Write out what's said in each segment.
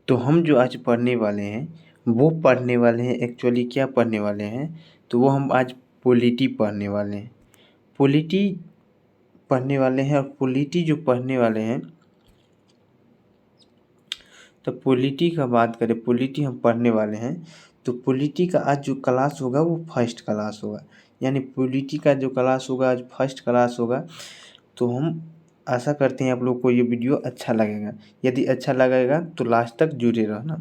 तो हम जो आज पढ़ने वाले हैं वो पढ़ने वाले हैं एक्चुअली क्या पढ़ने वाले हैं, तो वो हम आज पॉलिटी पढ़ने वाले हैं। पॉलिटी पढ़ने वाले हैं और पॉलिटी जो पढ़ने वाले हैं, तो पॉलिटी का बात करें, पॉलिटी हम पढ़ने वाले हैं तो पॉलिटी का आज जो क्लास होगा वो फर्स्ट क्लास होगा। यानी पॉलिटी का जो क्लास होगा आज फर्स्ट क्लास होगा। तो हम आशा करते हैं आप लोग को ये वीडियो अच्छा लगेगा। यदि अच्छा लगेगा तो लास्ट तक जुड़े रहना।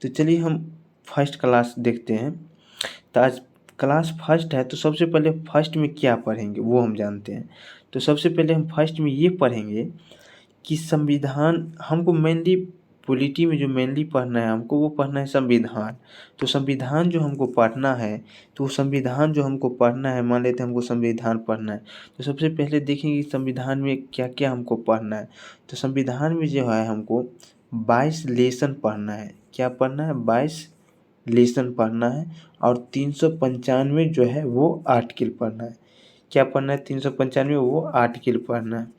तो चलिए हम फर्स्ट क्लास देखते हैं। तो आज क्लास फर्स्ट है तो सबसे पहले फर्स्ट में क्या पढ़ेंगे वो हम जानते हैं। तो सबसे पहले हम फर्स्ट में ये पढ़ेंगे कि संविधान हमको मेनली पॉलिटी में जो मेनली पढ़ना है हमको वो पढ़ना है संविधान। तो संविधान जो हमको पढ़ना है, तो संविधान जो हमको पढ़ना है, मान लेते हैं हमको संविधान पढ़ना है, तो सबसे पहले देखेंगे संविधान में क्या क्या हमको पढ़ना है। तो संविधान में जो है हमको 22 लेसन पढ़ना है। क्या पढ़ना है? 22 लेसन पढ़ना है। और 395 जो है वो आर्टिकल पढ़ना है। क्या पढ़ना है? 395 वो आर्टिकल पढ़ना है।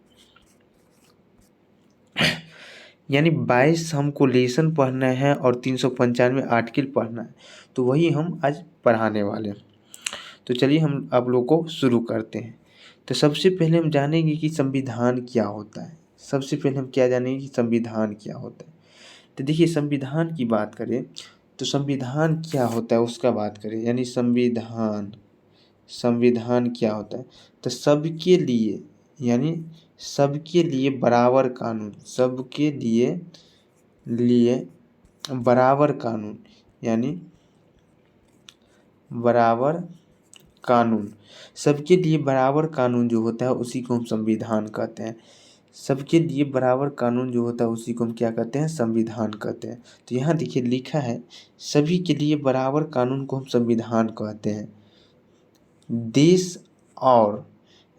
यानी 22 हमको लेसन पढ़ना है और 395 आर्टिकल पढ़ना है। तो वही हम आज पढ़ाने वाले हैं। तो चलिए हम आप लोग को शुरू करते हैं। तो सबसे पहले हम जानेंगे कि संविधान क्या होता है। सबसे पहले हम क्या जानेंगे कि संविधान क्या होता है। तो देखिए संविधान की बात करें तो संविधान क्या होता है उसका बात करें। यानी संविधान संविधान क्या होता है, तो सबके लिए, यानी सबके लिए बराबर कानून, सबके लिए बराबर कानून, यानी बराबर कानून, सबके लिए बराबर कानून जो होता है उसी को हम संविधान कहते हैं। सबके लिए बराबर कानून जो होता है उसी को हम क्या कहते हैं? संविधान कहते हैं। तो यहाँ देखिए लिखा है सभी के लिए बराबर कानून को हम संविधान कहते हैं। देश और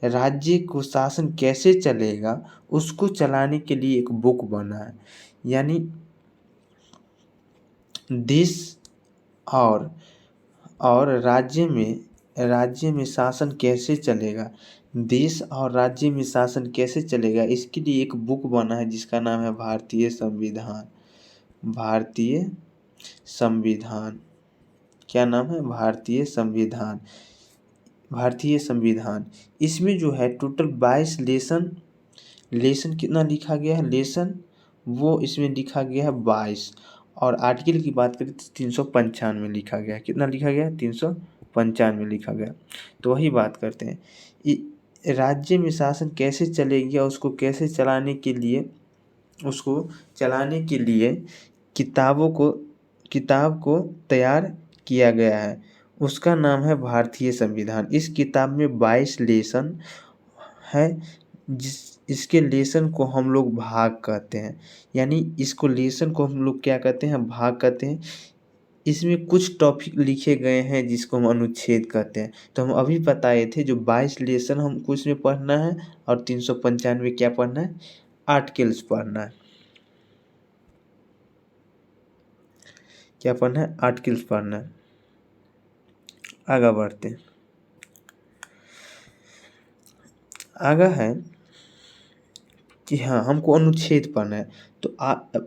राज्य को शासन कैसे चलेगा उसको चलाने के लिए एक बुक बना है। यानी देश और राज्य में शासन कैसे चलेगा, देश और राज्य में शासन कैसे चलेगा, इसके लिए एक बुक बना है जिसका नाम है भारतीय संविधान। भारतीय संविधान, क्या नाम है? भारतीय संविधान। भारतीय संविधान इसमें जो है टोटल 22 लेसन कितना लिखा गया है? लेसन वो इसमें लिखा गया है 22। और आर्टिकल की बात करें तो 395 लिखा गया है। कितना लिखा गया है? 395 लिखा गया। तो वही बात करते हैं। राज्य में शासन कैसे चलेगी और उसको कैसे चलाने के लिए, उसको चलाने के लिए किताब को तैयार किया गया है, उसका नाम है भारतीय संविधान। इस किताब में 22 लेसन है। इसके लेसन को हम लोग भाग कहते हैं। यानी इसको लेसन को हम लोग क्या कहते हैं? भाग कहते हैं। इसमें कुछ टॉपिक लिखे गए हैं जिसको हम अनुच्छेद कहते हैं। तो हम अभी बताए थे जो 22 लेसन हमको इसमें पढ़ना है और 395 क्या पढ़ना है? आर्टिकल्स पढ़ना है। क्या पढ़ना है? आर्टिकल्स पढ़ना है। आगे बढ़ते हैं। आगे है कि हाँ हमको अनुच्छेद पढ़ना है। तो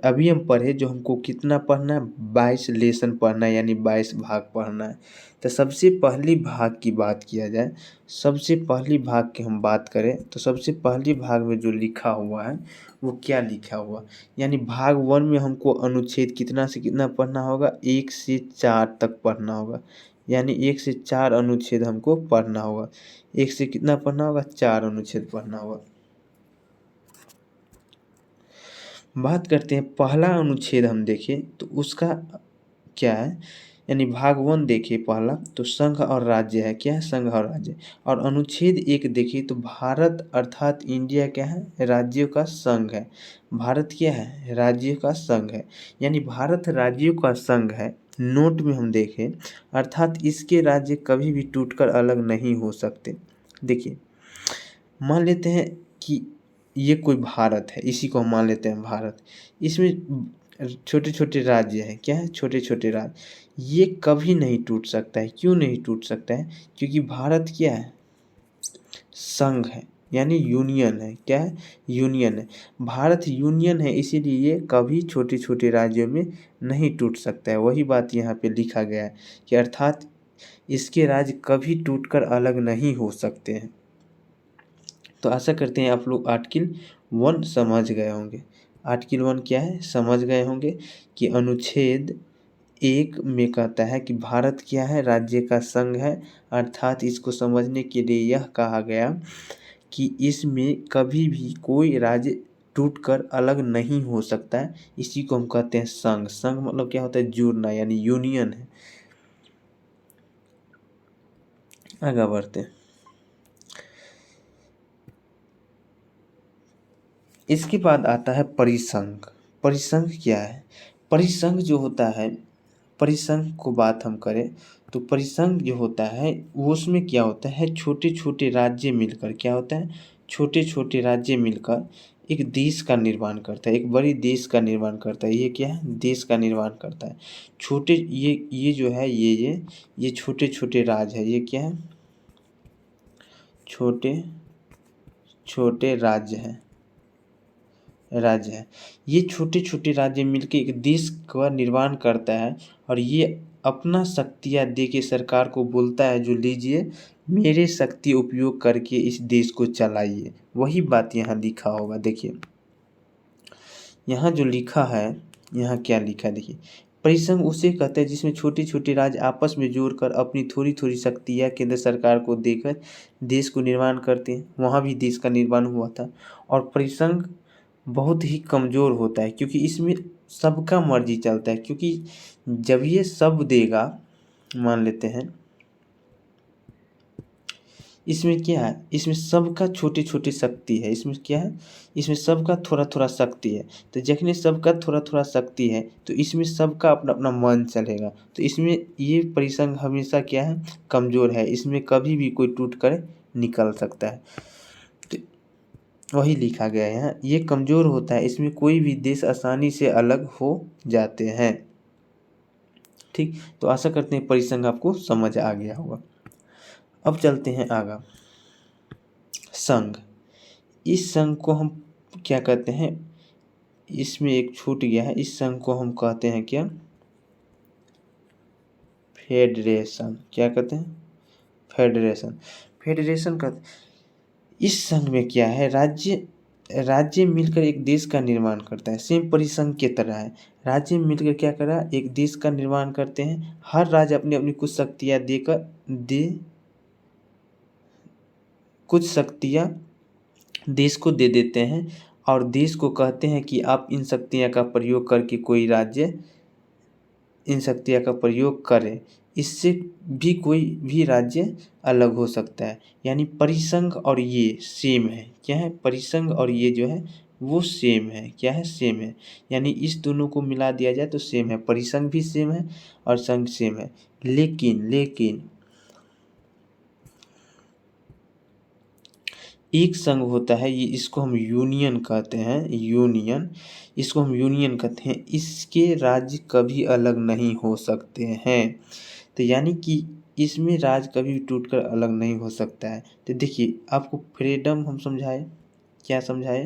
अभी हम पढ़े जो हमको कितना पढ़ना है? 22 लेसन पढ़ना है, यानी 22 भाग पढ़ना है। तो सबसे पहली भाग की बात किया जाए, सबसे पहली भाग की हम बात करें तो सबसे पहली भाग में जो लिखा हुआ है वो क्या लिखा हुआ, यानी भाग 1 में हमको अनुच्छेद कितना से कितना पढ़ना होगा? 1 से 4 तक पढ़ना होगा। यानी 1 से 4 अनुच्छेद हमको पढ़ना होगा। 1 से कितना पढ़ना होगा? 4 अनुच्छेद पढ़ना होगा। बात करते हैं पहला अनुच्छेद हम देखें तो उसका क्या है, यानी भाग 1 देखिए पहला तो संघ और राज्य है। क्या है? संघ और राज्य। और अनुच्छेद 1 देखिए तो भारत अर्थात इंडिया क्या है? राज्यों का संघ है। भारत क्या है? राज्यों का संघ है। यानी भारत राज्यों का संघ है। नोट में हम देखें अर्थात इसके राज्य कभी भी टूटकर अलग नहीं हो सकते। देखिए मान लेते हैं कि ये कोई भारत है, इसी को हम मान लेते हैं भारत। इसमें छोटे छोटे राज्य हैं। क्या है? छोटे छोटे राज्य। ये कभी नहीं टूट सकता है। क्यों नहीं टूट सकता है? क्योंकि भारत क्या है? संघ है। यानी यूनियन है। क्या है? यूनियन है। भारत यूनियन है, इसीलिए ये कभी छोटे छोटे राज्यों में नहीं टूट सकता है। वही बात यहाँ पे लिखा गया है कि अर्थात इसके राज्य कभी टूटकर अलग नहीं हो सकते हैं। तो आशा करते हैं आप लोग आर्टिकल 1 समझ गए होंगे। आर्टिकल 1 क्या है समझ गए होंगे कि अनुच्छेद 1 में कहता है कि भारत क्या है? राज्य का संघ है। अर्थात इसको समझने के लिए यह कहा गया कि इसमें कभी भी कोई राज्य टूटकर अलग नहीं हो सकता है। इसी को हम कहते हैं संघ। संघ मतलब क्या होता है? जुड़ना, यानी यूनियन है। आगे बढ़ते हैं। इसके बाद आता है परिसंघ। परिसंघ क्या है? परिसंघ जो होता है, परिसंघ को बात हम करें तो परिसंघ जो होता है वो उसमें क्या होता है? छोटे छोटे राज्य मिलकर क्या होता है? छोटे छोटे राज्य मिलकर एक देश का निर्माण करता है, एक बड़ी देश का निर्माण करता है। ये क्या है? देश का निर्माण करता है। छोटे ये जो है ये छोटे छोटे राज्य है। ये क्या है? छोटे छोटे राज्य है। ये छोटे छोटे राज्य मिलके एक देश का निर्माण करता है और ये अपना शक्तियाँ दे के सरकार को बोलता है जो लीजिए मेरे शक्ति उपयोग करके इस देश को चलाइए। वही बात यहाँ लिखा होगा। देखिए यहाँ जो लिखा है, यहाँ क्या लिखा है देखिए। परिसंघ उसे कहते हैं जिसमें छोटे छोटे राज्य आपस में जोड़कर अपनी थोड़ी थोड़ी शक्तियाँ केंद्र सरकार को देकर देश को निर्माण करते हैं। वहाँ भी देश का निर्माण हुआ था। और परिसंघ बहुत ही कमज़ोर होता है क्योंकि इसमें सबका मर्जी चलता है। क्योंकि जब ये सब देगा, मान लेते हैं इसमें क्या है? इसमें सबका छोटे छोटे शक्ति है। इसमें क्या है? इसमें सबका थोड़ा थोड़ा शक्ति है। तो जखने सबका थोड़ा थोड़ा शक्ति है तो इसमें सबका अपना अपना मन चलेगा। तो इसमें ये परिसंघ हमेशा क्या है? कमज़ोर है। इसमें कभी भी कोई टूट कर निकल सकता है। तो वही लिखा गया है यहाँ, ये कमज़ोर होता है। इसमें कोई भी देश आसानी से अलग हो जाते हैं। ठीक, तो आशा करते हैं परिसंघ आपको समझ आ गया होगा। अब चलते हैं आगे। संघ। इस संघ को हम क्या कहते हैं? इसमें एक छूट गया है। इस संघ को हम कहते हैं क्या? फेडरेशन। क्या कहते हैं? फेडरेशन। फेडरेशन का इस संघ में क्या है? राज्य मिलकर एक देश का निर्माण करता है। सेम परिसंघ की तरह है। राज्य मिलकर क्या कर रहा है? एक देश का निर्माण करते हैं। हर राज्य अपनी अपनी कुछ शक्तियाँ कुछ शक्तियाँ देश को दे देते हैं और देश को कहते हैं कि आप इन शक्तियाँ का प्रयोग करके कोई राज्य इन शक्तियाँ का प्रयोग करें। इससे भी कोई भी राज्य अलग हो सकता है। यानी परिसंघ और ये सेम है। क्या है? परिसंघ और ये जो है वो सेम है। क्या है? सेम है। यानी इस दोनों को मिला दिया जाए तो सेम है। परिसंघ भी सेम है और संघ सेम है। लेकिन एक संघ होता है, ये इसको हम यूनियन कहते हैं। यूनियन, इसको हम यूनियन कहते हैं। इसके राज्य कभी अलग नहीं हो सकते हैं। तो यानी कि इसमें राज्य कभी टूटकर अलग नहीं हो सकता है। तो देखिए आपको फ्रीडम हम समझाए, क्या समझाए?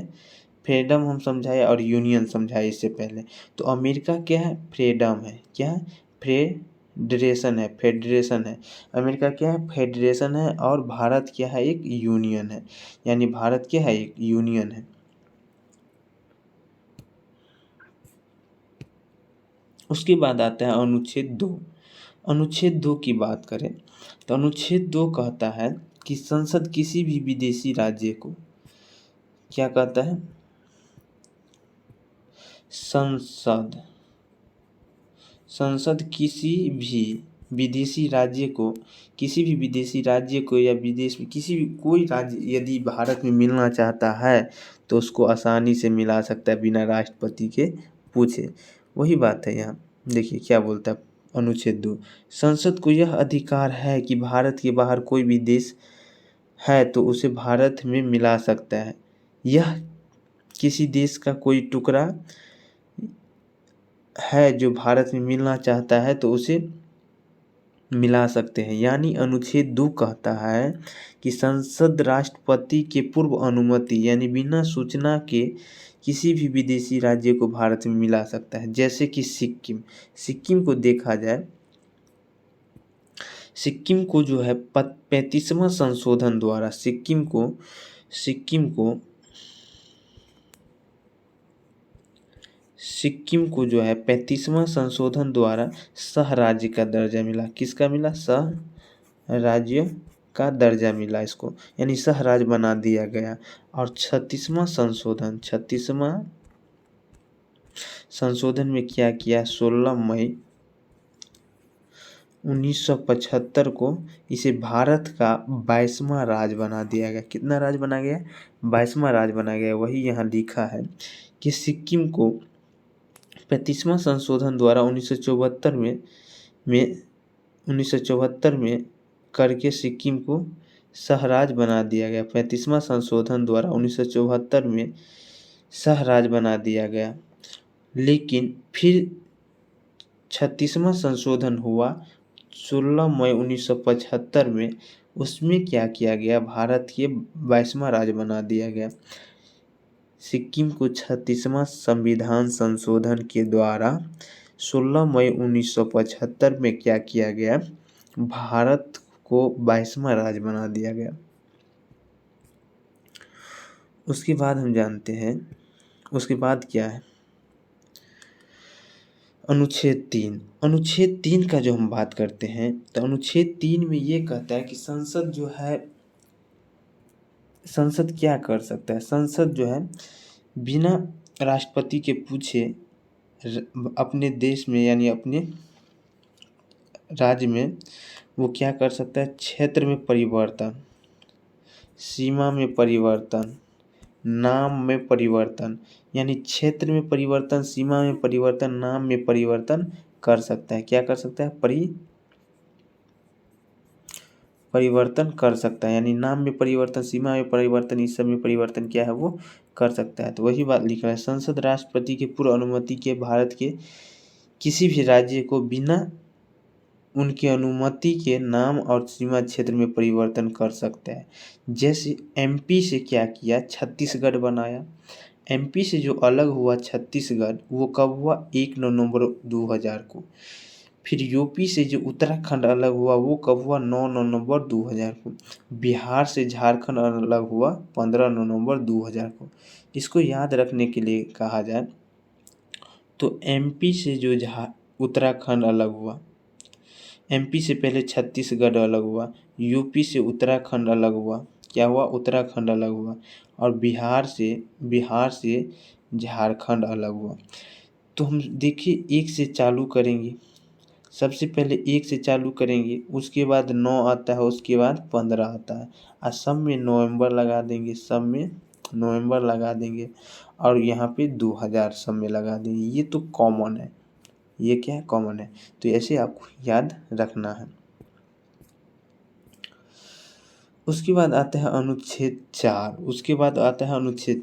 फ्रीडम हम समझाए और यूनियन समझाए इससे पहले। तो अमेरिका क्या है? फ्रीडम है। क्या है? फेडरेशन है। फेडरेशन है। अमेरिका क्या है? फेडरेशन है। और भारत क्या है? एक यूनियन है। यानी भारत क्या है? एक यूनियन है। उसके बाद आता है अनुच्छेद 2। अनुच्छेद 2 की बात करें तो अनुच्छेद 2 कहता है कि संसद किसी भी विदेशी राज्य को क्या कहता है? संसद किसी भी विदेशी राज्य को, किसी भी विदेशी राज्य को या विदेश में किसी भी कोई राज्य यदि भारत में मिलना चाहता है तो उसको आसानी से मिला सकता है बिना राष्ट्रपति के पूछे। वही बात है यहाँ। देखिए क्या बोलता है अनुच्छेद 2। संसद को यह अधिकार है कि भारत के बाहर कोई भी देश है तो उसे भारत में मिला सकता है। यह किसी देश का कोई टुकड़ा है जो भारत में मिलना चाहता है तो उसे मिला सकते हैं। यानी अनुच्छेद 2 कहता है कि संसद राष्ट्रपति के पूर्व अनुमति यानी बिना सूचना के किसी भी विदेशी राज्य को भारत में मिला सकता है। जैसे कि सिक्किम को देखा जाए, सिक्किम को जो है 35वां संशोधन द्वारा सिक्किम को जो है 35वां संशोधन द्वारा सह राज्य का दर्जा मिला। किसका मिला? सह राज्य का दर्जा मिला इसको, यानी सह राज्य बना दिया गया। और 36वां संशोधन में क्या किया? 16 मई 1975 को इसे भारत का 22वां राज्य बना दिया गया। कितना राज्य बना गया? 22वां राज्य बना गया। वही यहाँ लिखा है कि सिक्किम को 35वां संशोधन द्वारा 1974 में करके सिक्किम को सहराज बना दिया गया। 35वां संशोधन द्वारा 1974 में सहराज बना दिया गया। लेकिन फिर 36वां संशोधन हुआ 16 मई 1975 में। उसमें क्या किया गया? भारत के 22वां राज्य बना दिया गया। सिक्किम को 36वां संविधान संशोधन के द्वारा 16 मई 1975 में क्या किया गया? भारत को 22वां राज्य बना दिया गया। उसके बाद हम जानते हैं, उसके बाद क्या है? अनुच्छेद 3 का जो हम बात करते हैं तो अनुच्छेद 3 में ये कहता है कि संसद जो है, संसद क्या कर सकता है? संसद जो है बिना राष्ट्रपति के पूछे अपने देश में यानी अपने राज्य में वो क्या कर सकता है? क्षेत्र में परिवर्तन, सीमा में परिवर्तन, नाम में परिवर्तन, यानी क्षेत्र में परिवर्तन, सीमा में परिवर्तन, नाम में परिवर्तन कर सकता है। क्या कर सकता है? परिवर्तन कर सकता है। यानी नाम में परिवर्तन, सीमा में परिवर्तन, इस सब में परिवर्तन क्या है? वो कर सकता है। तो वही बात लिख रहा है, संसद राष्ट्रपति के पूर्व अनुमति के भारत के किसी भी राज्य को बिना उनकी अनुमति के नाम और सीमा क्षेत्र में परिवर्तन कर सकता है। जैसे एमपी से क्या किया? छत्तीसगढ़ बनाया। एमपी से जो अलग हुआ छत्तीसगढ़, वो कब हुआ? 1 नवंबर 2000 को। फिर यूपी से जो उत्तराखंड अलग हुआ वो कब हुआ? 9 नवंबर 2000 को। बिहार से झारखंड अलग हुआ 15 नवंबर 2000 को। इसको याद रखने के लिए कहा जाए तो एमपी से जो उत्तराखंड अलग हुआ, एमपी से पहले छत्तीसगढ़ अलग हुआ, यूपी से उत्तराखंड अलग हुआ, क्या हुआ? उत्तराखंड अलग हुआ। और बिहार से झारखंड अलग हुआ। तो हम देखिए 1 से चालू करेंगे। सबसे पहले 1 से चालू करेंगे, उसके बाद 9 आता है, उसके बाद 15 आता है और सब में नवंबर लगा देंगे, सब में नवंबर लगा देंगे और यहाँ पे 2000 सब में लगा देंगे। ये तो कॉमन है, ये क्या है? कॉमन है। तो ऐसे आपको याद रखना है। उसके बाद आता है अनुच्छेद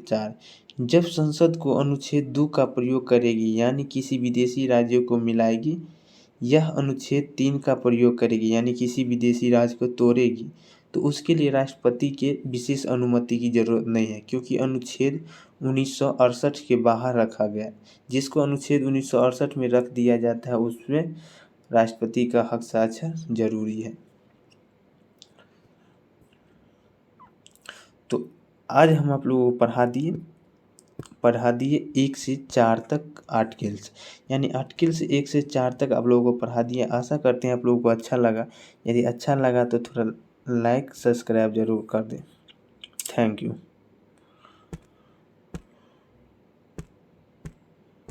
4। जब संसद को अनुच्छेद 2 का प्रयोग करेगी यानी किसी विदेशी राज्य को मिलाएगी, यह अनुच्छेद 3 का प्रयोग करेगी यानी किसी विदेशी राज्य को तोड़ेगी, तो उसके लिए राष्ट्रपति के विशेष अनुमति की जरूरत नहीं है, क्योंकि अनुच्छेद 1968 के बाहर रखा गया। जिसको अनुच्छेद 1968 में रख दिया जाता है उसमें राष्ट्रपति का हस्ताक्षर जरूरी है। तो आज हम आप लोगों को पढ़ा दिए 1 से 4 तक आर्टिकल्स, यानी आर्टिकल्स 1 से 4 तक आप लोगों को पढ़ा दिए। आशा करते हैं आप लोगों को अच्छा लगा। यदि अच्छा लगा तो थोड़ा लाइक सब्सक्राइब जरूर कर दें। Thank you.